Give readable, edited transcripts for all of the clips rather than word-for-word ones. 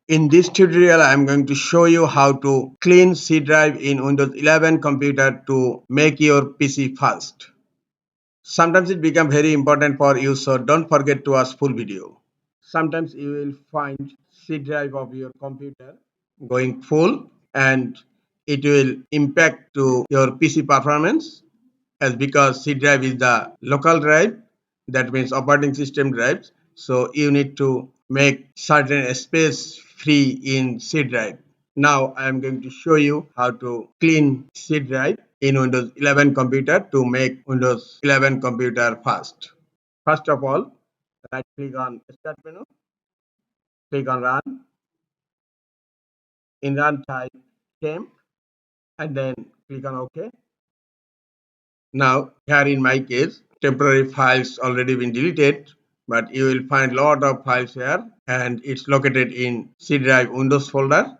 In this tutorial, I am going to show you how to clean C drive in Windows 11 computer to make your PC fast. Sometimes it becomes very important for you, so don't forget to watch full video. Sometimes you will find C drive of your computer going full and it will impact to your PC performance as because C drive is the local drive, that means operating system drives. So you need to make certain space free in C drive. Now I am going to show you how to clean C drive in Windows 11 computer to make Windows 11 computer fast. First of all, right click on start menu, click on run. In run type temp and then click on OK. Now here in my case, temporary files already been deleted, but you will find lot of files here and it's located in C drive Windows folder.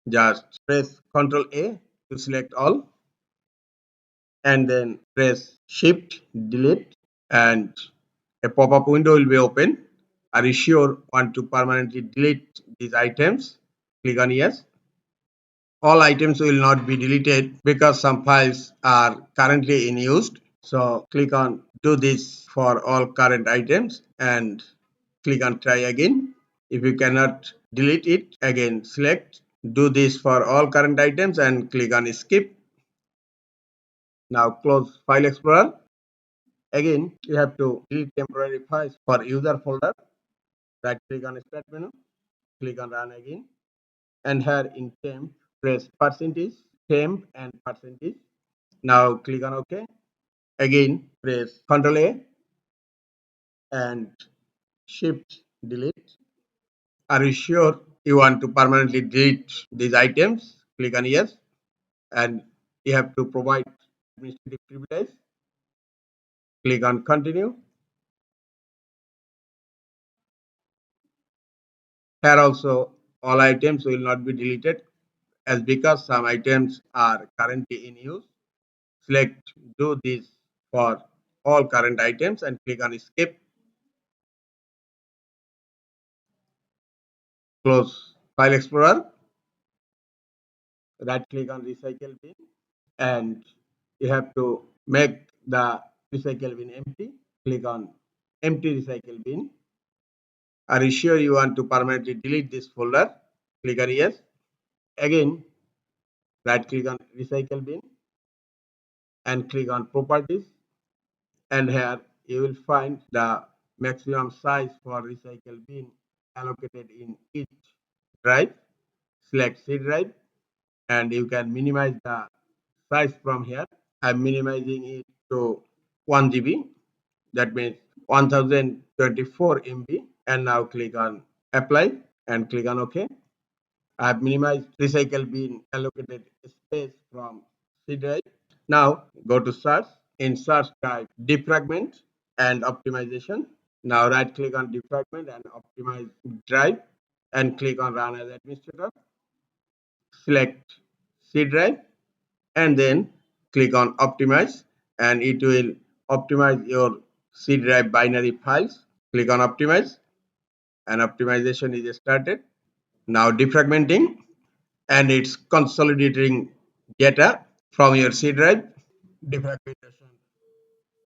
Just press Ctrl A to select all and then press Shift Delete and a pop-up window will be open. Are you sure want to permanently delete these items? Click on yes. All items will not be deleted because some files are currently in use. So click on do this for all current items and click on try again. If you cannot delete it, again select do this for all current items and click on skip. Now close File Explorer. Again, you have to delete temporary files for user folder. Right click on start menu, click on run again. And here in temp, press percentage, temp and percentage. Now click on OK. Again, press Ctrl A and Shift Delete. Are you sure you want to permanently delete these items? Click on yes. And you have to provide administrative privilege. Click on continue. Here also all items will not be deleted as because some items are currently in use. Select do this for all current items and click on skip. Close File Explorer. Right click on recycle bin and you have to make the recycle bin empty. Click on empty recycle bin. Are you sure you want to permanently delete this folder? Click on yes. Again, right click on recycle bin and click on properties, and here you will find the maximum size for recycle bin allocated in each drive. Select C drive and you can minimize the size from here. I'm minimizing it to 1 GB, that means 1024 MB, and now click on apply and click on OK. I've minimized recycle bin allocated space from C drive. Now go to search. In search type defragment and optimization. Now right click on defragment and optimize drive and click on run as administrator. Select C drive and then click on optimize and it will optimize your C drive binary files. Click on optimize and optimization is started. Now defragmenting and it's consolidating data from your C drive. Defragmentation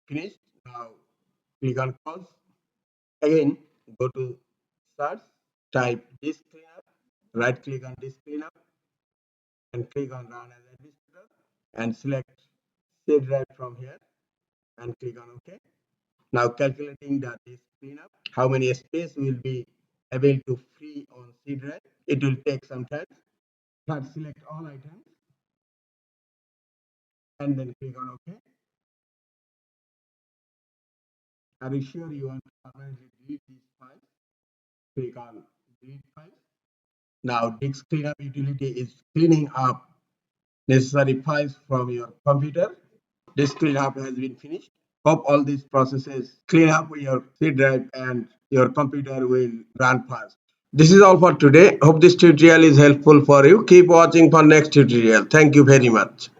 finished. Now click on pause. Again go to search, type disk cleanup, right click on disk cleanup and click on run as administrator and select C drive from here and click on OK. Now calculating the disk cleanup, how many space will be able to free on C drive. It will take some time. First select all items and then click on OK. Are you sure you want to permanently delete these files? Click on delete files. Now disk cleanup utility is cleaning up necessary files from your computer. Disk cleanup has been finished. Hope all these processes clean up your C drive and your computer will run fast. This is all for today. Hope this tutorial is helpful for you. Keep watching for next tutorial. Thank you very much.